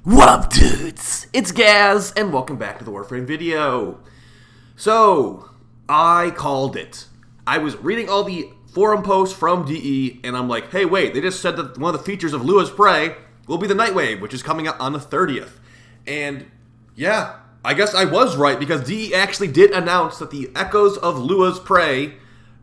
What up, dudes? It's Gaz, and welcome back to the Warframe video. So, I called it. I was reading all the forum posts from DE, and I'm like, hey, wait, they just said that one of the features of LUA'S Prey will be the Nightwave, which is coming out on the 30th. And, yeah, I guess I was right, because DE actually did announce that the echoes of LUA'S Prey,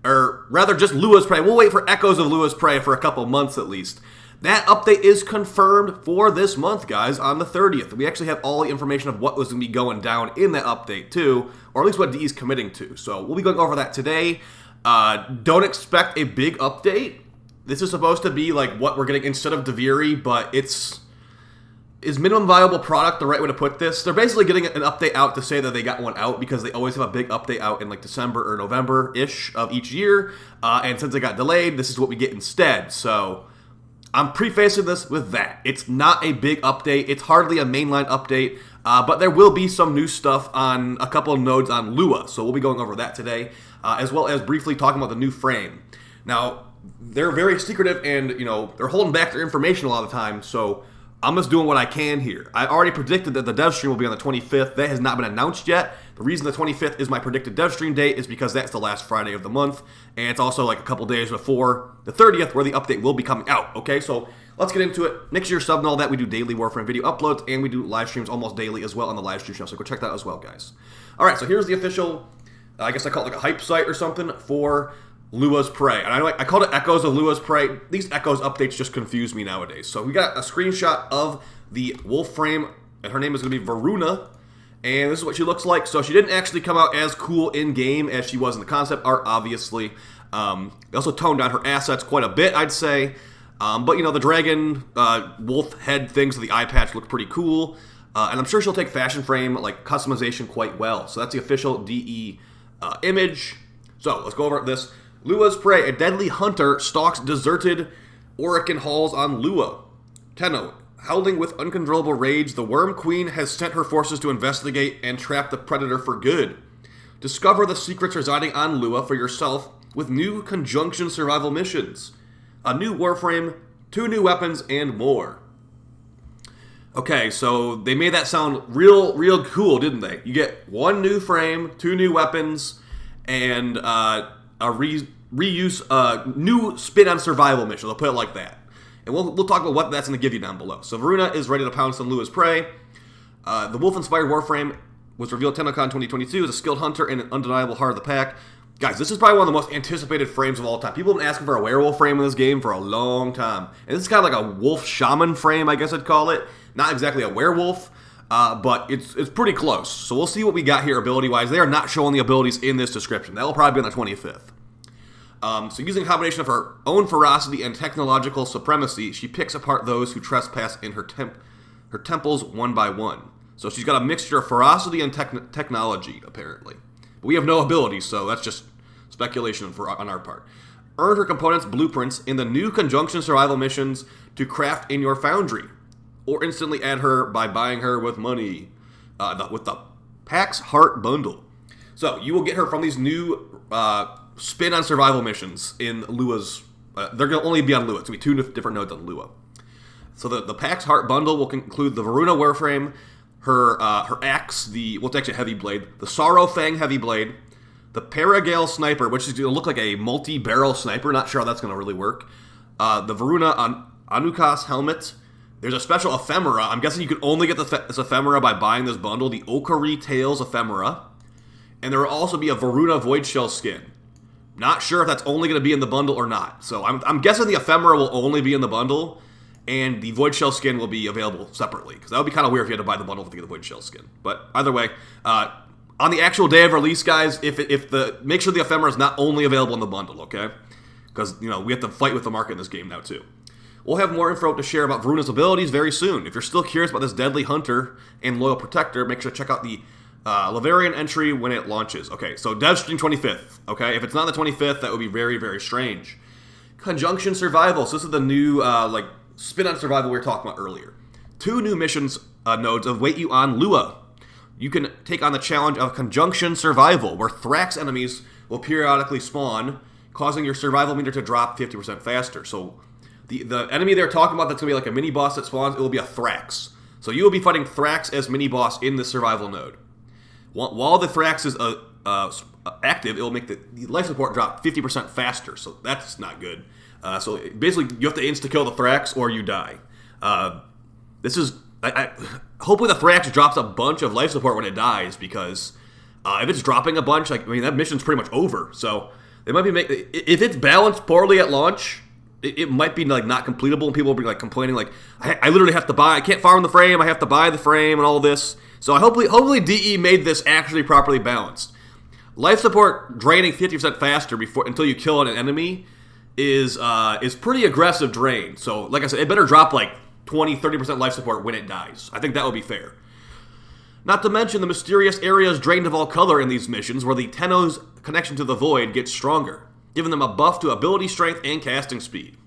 or rather just LUA'S Prey, we'll wait for echoes of LUA'S Prey for a couple months at least. That update is confirmed for this month, guys, on the 30th. We actually have all the information of what was going to be going down in that update, too, or at least what DE is committing to. So we'll be going over that today. Don't expect a big update. This is supposed to be like what we're getting instead of Deviri, but is minimum viable product the right way to put this? They're basically getting an update out to say that they got one out because they always have a big update out in like December or November-ish of each year. And since it got delayed, this is what we get instead. So I'm prefacing this with that. It's not a big update. It's hardly a mainline update, but there will be some new stuff on a couple of nodes on Lua, so we'll be going over that today, as well as briefly talking about the new frame. Now, they're very secretive and, they're holding back their information a lot of the time, so I'm just doing what I can here. I already predicted that the dev stream will be on the 25th. That has not been announced yet. The reason the 25th is my predicted dev stream date is because that's the last Friday of the month, and it's also like a couple days before the 30th where the update will be coming out, okay? So let's get into it. Make sure you're subbed and all that. We do daily Warframe video uploads, and we do live streams almost daily as well on the live stream show, so go check that out as well, guys. All right, so here's the official, I guess I call it like a hype site or something for LUA'S Prey. And I called it Echoes of LUA'S Prey. These Echoes updates just confuse me nowadays. So we got a screenshot of the WARFRAME, and her name is going to be Varuna. And this is what she looks like. So she didn't actually come out as cool in-game as she was in the concept art, obviously. They also toned down her assets quite a bit, I'd say. But, the dragon, wolf head things of the eye patch look pretty cool. And I'm sure she'll take fashion frame, like, customization quite well. So that's the official DE image. So let's go over this. LUA'S Prey, a deadly hunter, stalks deserted Orokin halls on Lua. Tenno, howling with uncontrollable rage, the Worm Queen has sent her forces to investigate and trap the Predator for good. Discover the secrets residing on Lua for yourself with new conjunction survival missions. A new Warframe, 2 new weapons, and more. Okay, so they made that sound real cool, didn't they? You get 1 new frame, 2 new weapons, and a reuse, new spin on survival mission. I'll put it like that. And we'll talk about what that's going to give you down below. So Varuna is ready to pounce on LUA'S Prey. The wolf-inspired Warframe was revealed at TennoCon 2022 as a skilled hunter and an undeniable heart of the pack. Guys, this is probably one of the most anticipated frames of all time. People have been asking for a werewolf frame in this game for a long time. And this is kind of like a wolf shaman frame, I guess I'd call it. Not exactly a werewolf, but it's pretty close. So we'll see what we got here ability-wise. They are not showing the abilities in this description. That will probably be on the 25th. So using a combination of her own ferocity and technological supremacy, she picks apart those who trespass in her temples one by one. So she's got a mixture of ferocity and technology, apparently. But we have no abilities, so that's just speculation on our part. Earn her components' blueprints in the new conjunction survival missions to craft in your foundry, or instantly add her by buying her with money, with the Pax Heart Bundle. So you will get her from these new spin on survival missions in Lua's. They're going to only be on Lua. It's going to be 2 different nodes on Lua. So the Pax Heart Bundle will include the Varuna Warframe, her axe, it's actually a heavy blade, the Sorrow Fang heavy blade, the Paragale Sniper, which is going to look like a multi-barrel sniper. Not sure how that's going to really work. The Varuna Anukas helmet. There's a special ephemera. I'm guessing you can only get this ephemera by buying this bundle, the Okari Tails ephemera. And there will also be a Varuna Void Shell skin. Not sure if that's only going to be in the bundle or not. So I'm guessing the ephemera will only be in the bundle, and the Void Shell skin will be available separately. Because that would be kind of weird if you had to buy the bundle to get the Void Shell skin. But either way, on the actual day of release, guys, make sure the ephemera is not only available in the bundle, okay? Because, we have to fight with the market in this game now, too. We'll have more info to share about Varuna's abilities very soon. If you're still curious about this deadly hunter and loyal protector, make sure to check out the Laverian entry when it launches. Okay, so dev stream 25th. Okay, if it's not the 25th, that would be very, very strange. Conjunction survival. So this is the new spin on survival we were talking about earlier. 2 new missions nodes await you on Lua. You can take on the challenge of conjunction survival, where Thrax enemies will periodically spawn, causing your survival meter to drop 50% faster. So the enemy they're talking about that's going to be like a mini boss that spawns, it will be a Thrax. So you will be fighting Thrax as mini-boss in the survival node. While the Thrax is active, it will make the life support drop 50% faster, so that's not good. So basically, you have to insta-kill the Thrax or you die. This is... hopefully the Thrax drops a bunch of life support when it dies, because if it's dropping a bunch, like, I mean, that mission's pretty much over. So they might be if it's balanced poorly at launch, it might be like not completable, and people will be like complaining, like, I literally have to buy, I can't farm the frame, I have to buy the frame and all this. So hopefully DE made this actually properly balanced. Life support draining 50% faster until you kill an enemy is pretty aggressive drain. So like I said, it better drop like 20-30% life support when it dies. I think that would be fair. Not to mention the mysterious areas drained of all color in these missions, where the Tenno's connection to the Void gets stronger, giving them a buff to ability strength and casting speed.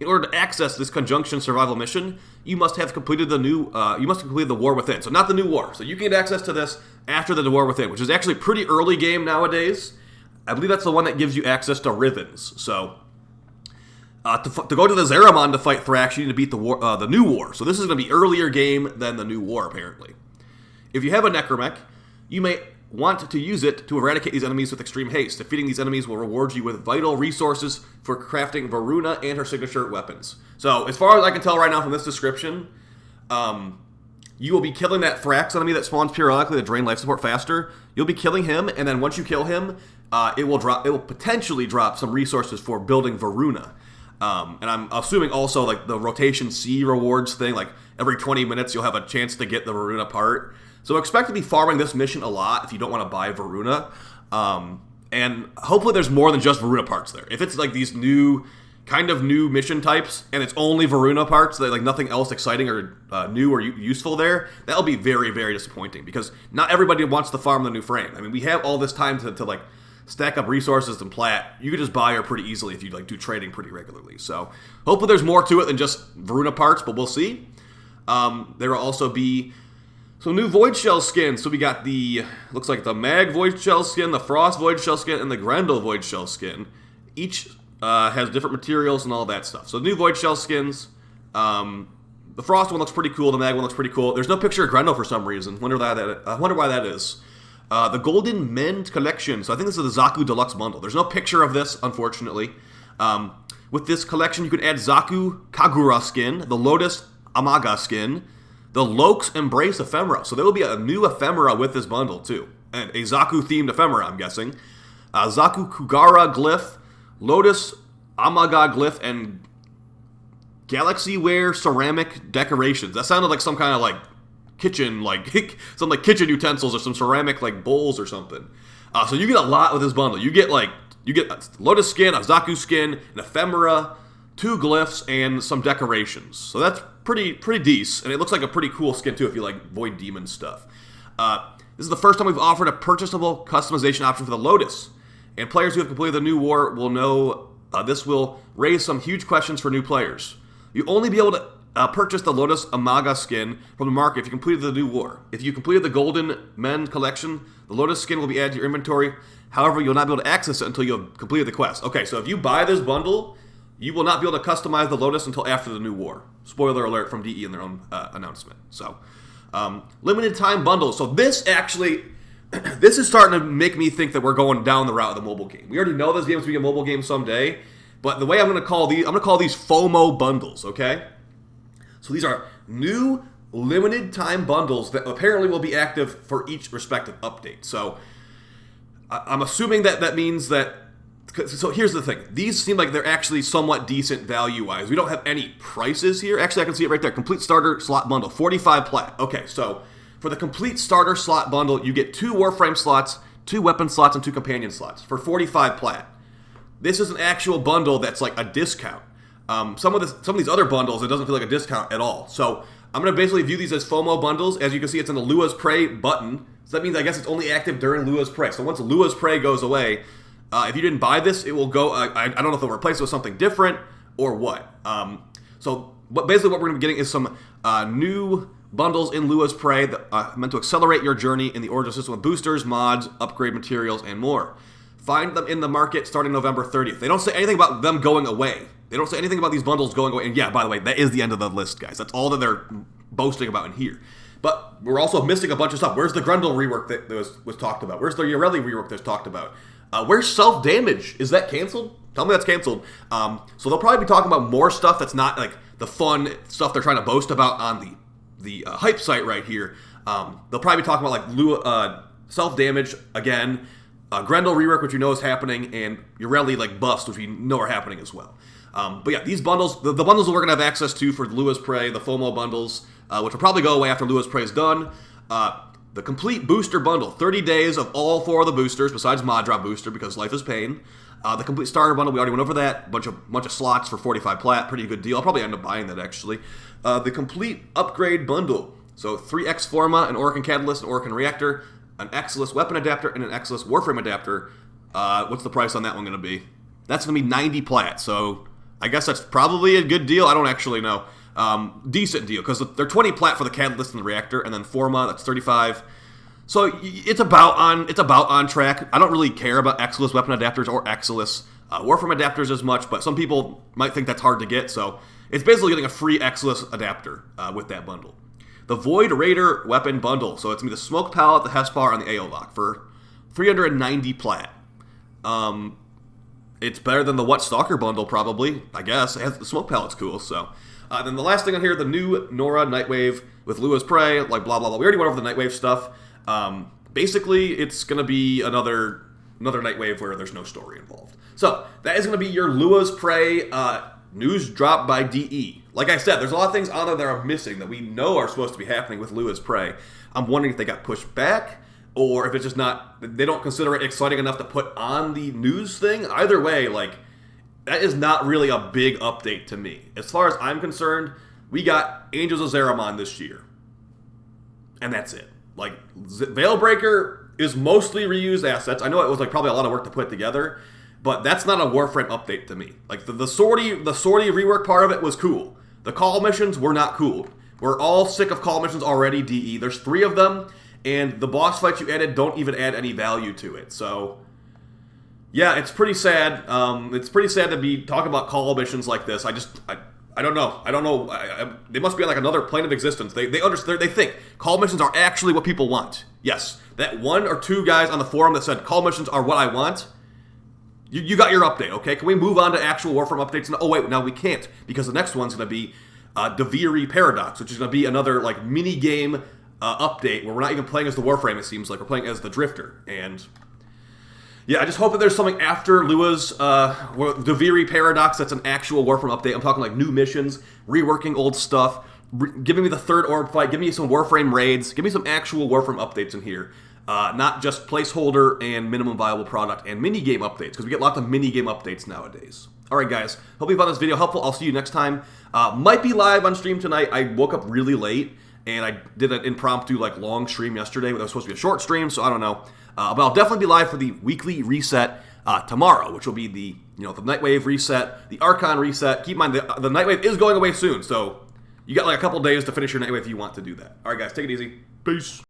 In order to access this conjunction survival mission, you must have completed the War Within. So not the new war. So you can get access to this after the War Within, which is actually a pretty early game nowadays. I believe that's the one that gives you access to Rivens. So to go to the Zeramon to fight Thrax, you need to beat the new war. So this is going to be earlier game than the new war, apparently. If you have a Necromech, you may want to use it to eradicate these enemies with extreme haste. Defeating these enemies will reward you with vital resources for crafting Varuna and her signature weapons. So, as far as I can tell right now from this description, you will be killing that Thrax enemy that spawns periodically to drain life support faster. You'll be killing him, and then once you kill him, it will potentially drop some resources for building Varuna. And I'm assuming also like the rotation C rewards thing, like every 20 minutes you'll have a chance to get the Varuna part. So expect to be farming this mission a lot if you don't want to buy Varuna. And hopefully there's more than just Varuna parts there. If it's like these new mission types and it's only Varuna parts, that like nothing else exciting or new or useful there, that'll be very, very disappointing, because not everybody wants to farm the new frame. I mean, we have all this time to like stack up resources and plat. You could just buy her pretty easily if you like do trading pretty regularly. So hopefully there's more to it than just Varuna parts, but we'll see. There will also be some new Void Shell skins. So we got looks like the Mag Void Shell skin, the Frost Void Shell skin, and the Grendel Void Shell skin. Each has different materials and all that stuff. So new Void Shell skins. The Frost one looks pretty cool. The Mag one looks pretty cool. There's no picture of Grendel for some reason. I wonder why that is. The Golden Mend Collection. So I think this is the Zaku Deluxe Bundle. There's no picture of this, unfortunately. With this collection, you can add Zaku Kagura skin, the Lotus Amaga skin, the Lok's Embrace Ephemera. So there will be a new ephemera with this bundle, too. And a Zaku-themed ephemera, I'm guessing. Zaku Kugara glyph, Lotus Amaga glyph, and Galaxyware ceramic decorations. That sounded like some kind of, like, kitchen, like, some, like, kitchen utensils or some ceramic, like, bowls or something. So you get a lot with this bundle. You get a Lotus skin, a Zaku skin, an ephemera, 2 glyphs, and some decorations. So that's pretty decent, and it looks like a pretty cool skin too if you like Void Demon stuff. This is the first time we've offered a purchasable customization option for the Lotus, and players who have completed the new war will know this will raise some huge questions for new players. You'll only be able to purchase the Lotus Amaga skin from the market if you completed the new war. If you completed the Golden Men collection, the Lotus skin will be added to your inventory. However, you'll not be able to access it until you have completed the quest. Okay, so if you buy this bundle, you will not be able to customize the Lotus until after the new war. Spoiler alert from DE in their own announcement. So, limited time bundles. So this actually, this is starting to make me think that we're going down the route of the mobile game. We already know this game's going to be a mobile game someday, but the way I'm going to call these FOMO bundles, okay? So these are new limited time bundles that apparently will be active for each respective update. So I'm assuming that means that. So here's the thing. These seem like they're actually somewhat decent value-wise. We don't have any prices here. Actually, I can see it right there. Complete starter slot bundle, 45 plat. Okay, so for the complete starter slot bundle, you get 2 Warframe slots, 2 weapon slots, and 2 companion slots for 45 plat. This is an actual bundle that's like a discount. Some of these other bundles, it doesn't feel like a discount at all. So I'm going to basically view these as FOMO bundles. As you can see, it's in the LUA'S Prey button. So that means I guess it's only active during LUA'S Prey. So once LUA'S Prey goes away, if you didn't buy this, it will go. I don't know if they'll replace it with something different or what. Basically what we're going to be getting is some new bundles in LUA'S Prey that are meant to accelerate your journey in the Origin system with boosters, mods, upgrade materials, and more. Find them in the market starting November 30th. They don't say anything about them going away. They don't say anything about these bundles going away. And yeah, by the way, that is the end of the list, guys. That's all that they're boasting about in here. But we're also missing a bunch of stuff. Where's the Grendel rework that was talked about? Where's the Yareli rework that's talked about? Where's self-damage? Is that canceled? Tell me that's canceled. So they'll probably be talking about more stuff that's not like the fun stuff they're trying to boast about on the hype site right here. They'll probably be talking about like self-damage again, Grendel rework, which we know is happening, and Yareli like buffs, which we know are happening as well. But yeah, these bundles, the bundles that we're going to have access to for LUA'S Prey, the FOMO bundles, which will probably go away after LUA'S Prey is done. The complete booster bundle, 30 days of all 4 of the boosters, besides Mod Drop booster, because life is pain. The complete starter bundle, we already went over that. Bunch of slots for 45 plat, pretty good deal. I'll probably end up buying that, actually. The complete upgrade bundle, so 3 X Forma, an Orokin Catalyst, an Orokin Reactor, an Exilus Weapon Adapter, and an Exilus Warframe Adapter. What's the price on that one going to be? That's going to be 90 plat, so I guess that's probably a good deal. I don't actually know. Decent deal, because they're 20 plat for the Catalyst and the Reactor, and then Forma, that's 35. So it's about on track. I don't really care about Exilus Weapon Adapters or Exilus Warframe Adapters as much, but some people might think that's hard to get, so it's basically getting a free Exilus Adapter with that bundle. The Void Raider Weapon Bundle, so it's going to be the Smoke Pallet, the Hespar, and the AO-Lock for 390 plat. It's better than the What Stalker bundle, probably, I guess. The Smoke Pallet's cool, so. Then the last thing on here, the new Nora Nightwave with LUA'S Prey, like blah, blah, blah. We already went over the Nightwave stuff. Basically, it's going to be another Nightwave where there's no story involved. So, that is going to be your LUA'S Prey news drop by DE. Like I said, there's a lot of things on there that are missing that we know are supposed to be happening with LUA'S Prey. I'm wondering if they got pushed back, or if it's just not, they don't consider it exciting enough to put on the news thing. Either way, like, that is not really a big update to me. As far as I'm concerned, we got Angels of Zeramon this year. And that's it. Like, Veilbreaker is mostly reused assets. I know it was like probably a lot of work to put together, but that's not a Warframe update to me. Like, the sortie rework part of it was cool. The call missions were not cool. We're all sick of call missions already, DE. There's 3 of them, and the boss fights you added don't even add any value to it. So, yeah, it's pretty sad. It's pretty sad to be talking about call missions like this. I don't know. They must be on like another plane of existence. They understand. They think call missions are actually what people want. Yes, that 1 or 2 guys on the forum that said call missions are what I want. You got your update, okay? Can we move on to actual Warframe updates? Oh wait, no, we can't, because the next one's going to be Deviri Paradox, which is going to be another like mini game update where we're not even playing as the Warframe. It seems like we're playing as the Drifter, and yeah, I just hope that there's something after LUA'S Deviri Paradox that's an actual Warframe update. I'm talking like new missions, reworking old stuff, giving me the 3rd orb fight, giving me some Warframe raids, give me some actual Warframe updates in here. Not just placeholder and minimum viable product and mini-game updates, because we get lots of mini-game updates nowadays. Alright guys, hope you found this video helpful. I'll see you next time. Might be live on stream tonight. I woke up really late, and I did an impromptu like long stream yesterday. That was supposed to be a short stream, so I don't know. But I'll definitely be live for the weekly reset tomorrow, which will be the Nightwave reset, the Archon reset. Keep in mind, the Nightwave is going away soon, so you got like a couple days to finish your Nightwave if you want to do that. Alright guys, take it easy. Peace.